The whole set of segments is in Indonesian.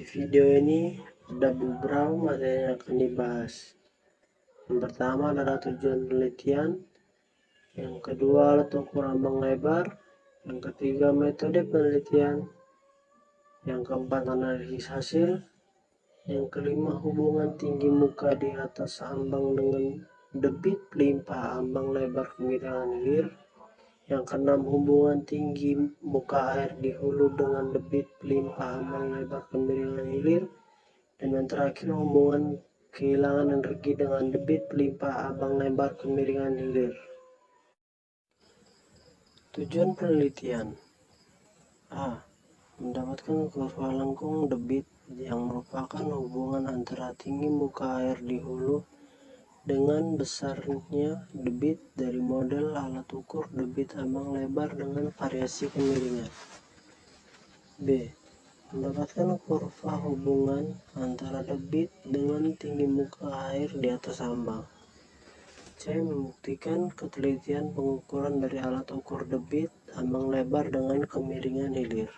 video ini ada beberapa materi yang akan dibahas. Yang pertama adalah tujuan penelitian, yang kedua alat ukur ambang lebar, yang ketiga metode penelitian, yang keempat analisis hasil, yang kelima hubungan tinggi muka di atas ambang dengan debit limpah ambang lebar kemiringan hilir, yang keenam hubungan tinggi muka air di hulu dengan debit limpah ambang lebar kemiringan hilir, dan yang terakhir hubungan kehilangan energi dengan debit limpah ambang lebar kemiringan hilir. Tujuan penelitian: A. Mendapatkan kurva lengkung debit yang merupakan hubungan antara tinggi muka air di hulu dengan besarnya debit dari model alat ukur debit ambang lebar dengan variasi kemiringan. B. Mendapatkan kurva hubungan antara debit dengan tinggi muka air di atas ambang. C. Membuktikan ketelitian pengukuran dari alat ukur debit ambang lebar dengan kemiringan hilir.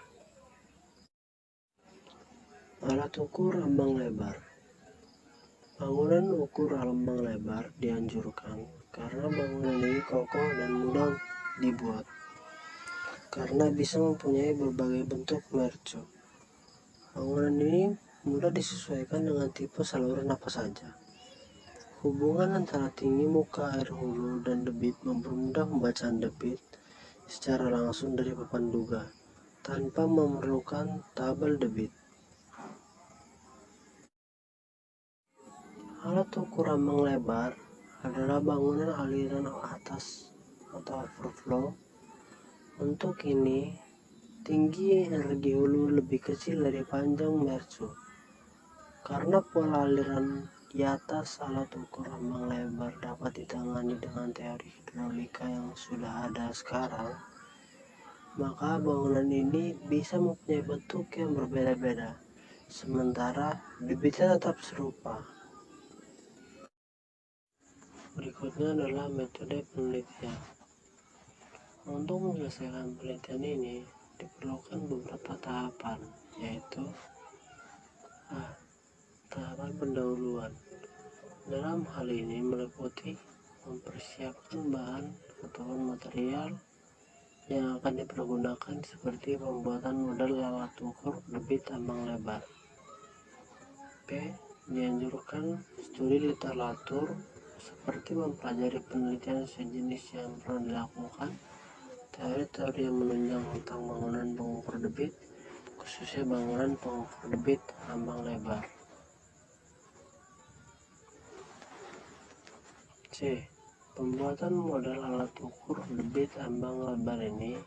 Alat ukur ambang lebar. Bangunan ukur ambang lebar dianjurkan karena bangunan ini kokoh dan mudah dibuat, karena bisa mempunyai berbagai bentuk mercu. Bangunan ini mudah disesuaikan dengan tipe saluran apa saja. Hubungan antara tinggi muka air hulu dan debit mempermudah pembacaan debit secara langsung dari papan duga, tanpa memerlukan tabel debit. Alat ukur ambang lebar adalah bangunan aliran atas atau overflow. Untuk ini, tinggi energi hulu lebih kecil dari panjang mercu. Karena pola aliran di atas alat ukur ambang lebar dapat ditangani dengan teori hidrolika yang sudah ada sekarang, maka bangunan ini bisa mempunyai bentuk yang berbeda-beda, sementara debitnya tetap serupa. Berikutnya adalah metode penelitian. Untuk menyelesaikan penelitian ini diperlukan beberapa tahapan, yaitu A. Tahapan pendahuluan. Dalam hal ini meliputi mempersiapkan bahan atau material yang akan dipergunakan seperti pembuatan model alat ukur debit ambang lebar. B. Dianjurkan studi literatur seperti mempelajari penelitian sejenis yang pernah dilakukan, teori-teori yang menunjang tentang bangunan pengukur debit, khususnya bangunan pengukur debit ambang lebar. C. Pembuatan model alat ukur debit ambang lebar ini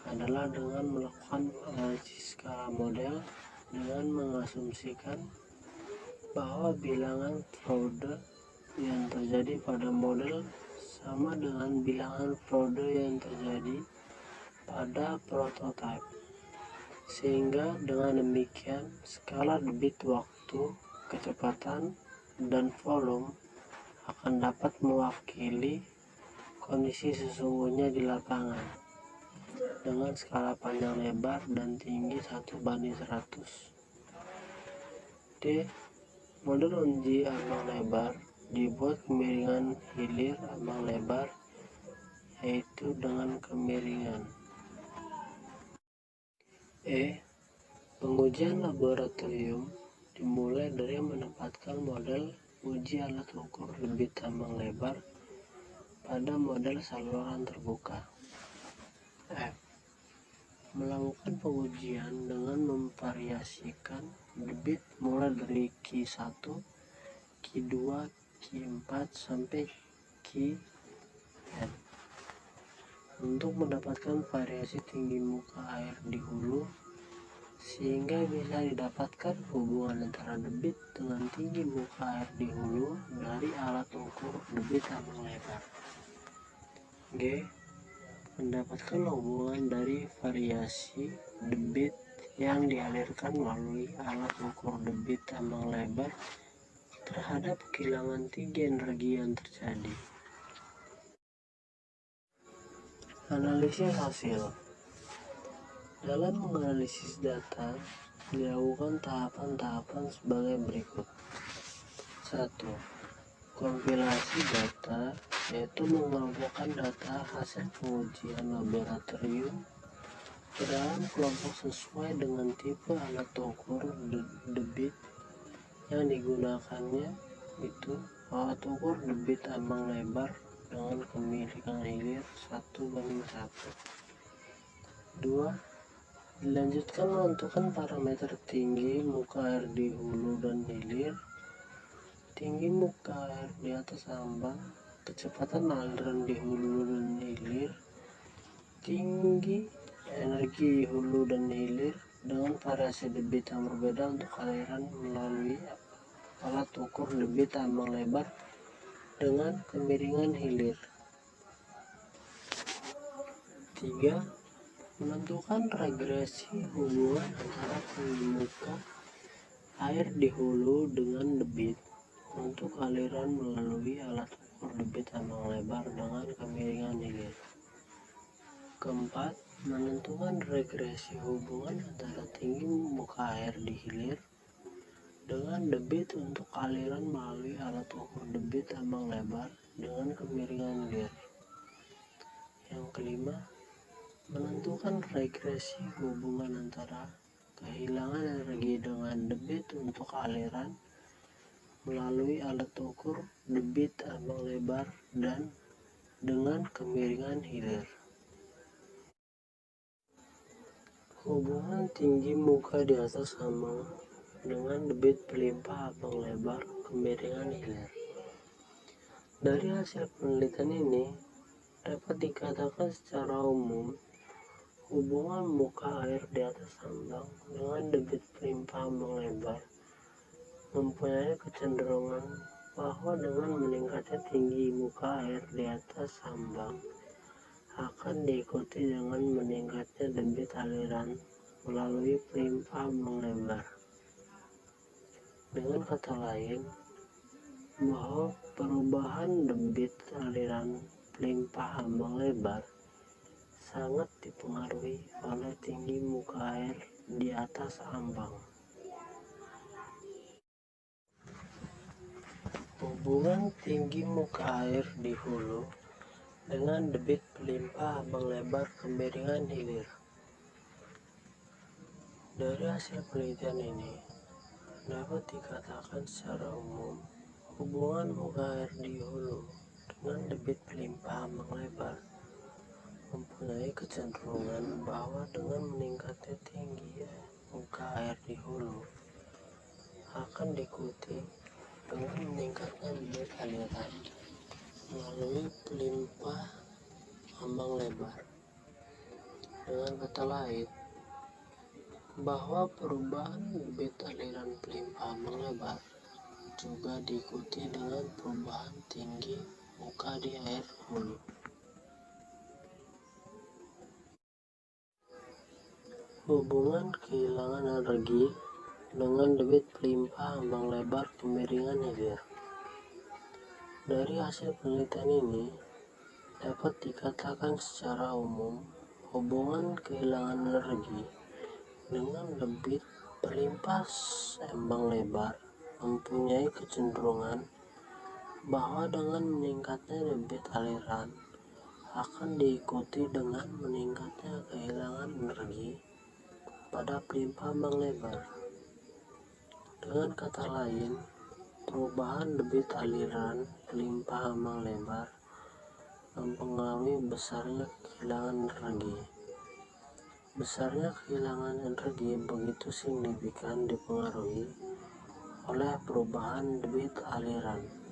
adalah dengan melakukan analisis skala model dengan mengasumsikan bahwa bilangan Froude yang terjadi pada model sama dengan bilangan Froude yang terjadi pada prototipe, sehingga dengan demikian skala debit waktu, kecepatan, dan volume akan dapat mewakili kondisi sesungguhnya di lapangan dengan skala panjang lebar dan tinggi 1:100. D. Model uji ambang lebar dibuat kemiringan hilir ambang lebar, yaitu dengan kemiringan. E. Pengujian laboratorium dimulai dari menempatkan model uji alat ukur debit ambang lebar pada model saluran terbuka. F. Melakukan pengujian dengan memvariasikan debit mulai dari Q1, Q2, Q4 sampai Qn untuk mendapatkan variasi tinggi muka air di hulu, sehingga bisa didapatkan hubungan antara debit dengan tinggi muka air di hulu dari alat ukur debit ambang lebar. G. Mendapatkan hubungan dari variasi debit yang dialirkan melalui alat ukur debit ambang lebar terhadap kehilangan tinggi energi yang terjadi. Analisis hasil. Dalam menganalisis data, Dilakukan tahapan-tahapan sebagai berikut. 1. Kompilasi data, yaitu mengelompokkan data hasil pengujian laboratorium ke dalam kelompok sesuai dengan tipe alat ukur debit yang digunakannya, itu alat ukur debit ambang lebar dengan kemiringan hilir 1:1. 2. Dilanjutkan menentukan parameter tinggi muka air di hulu dan hilir, tinggi muka air di atas ambang, kecepatan aliran di hulu dan hilir, tinggi energi di hulu dan hilir dengan variasi debit yang berbeda untuk aliran melalui alat ukur debit ambang lebar dengan kemiringan hilir. 3. Menentukan regresi hubungan antara tinggi muka air di hulu dengan debit untuk aliran melalui alat ukur debit ambang lebar dengan kemiringan hilir. 4. Menentukan regresi hubungan antara tinggi muka air di hilir dengan debit untuk aliran melalui alat ukur debit ambang lebar dengan kemiringan hilir. Yang kelima, menentukan regresi hubungan antara kehilangan energi dengan debit untuk aliran melalui alat ukur debit ambang lebar dan dengan kemiringan hilir. Hubungan tinggi muka di atas ambang dengan debit pelimpah ambang lebar kemiringan hilir. Dari hasil penelitian ini dapat dikatakan secara umum hubungan muka air di atas ambang dengan debit pelimpah ambang lebar mempunyai kecenderungan bahwa dengan meningkatnya tinggi muka air di atas ambang akan diikuti dengan meningkatnya debit aliran melalui pelimpah ambang lebar. Dengan kata lain, bahwa perubahan debit aliran pelimpah ambang lebar sangat dipengaruhi oleh tinggi muka air di atas ambang. Hubungan tinggi muka air di hulu dengan debit pelimpah ambang lebar kemiringan hilir. Dari hasil penelitian ini dapat dikatakan secara umum hubungan muka air di hulu dengan debit pelimpah ambang lebar mempunyai kecenderungan bahwa dengan meningkatnya tinggi muka air di hulu akan diikuti dengan meningkatnya debit aliran melalui pelimpah ambang lebar. Dengan kata lain, bahwa perubahan debit aliran pelimpah ambang lebar juga diikuti dengan perubahan tinggi muka di air hulu. Hubungan kehilangan energi dengan debit pelimpah ambang lebar kemiringan hilir. Dari hasil penelitian ini dapat dikatakan secara umum hubungan kehilangan energi dengan debit pelimpah ambang lebar mempunyai kecenderungan bahwa dengan meningkatnya debit aliran akan diikuti dengan meningkatnya kehilangan energi pada pelimpah ambang lebar. Dengan kata lain, perubahan debit aliran pelimpah ambang lebar mempengaruhi besarnya kehilangan energi. Besarnya kehilangan energi begitu signifikan dipengaruhi oleh perubahan debit aliran.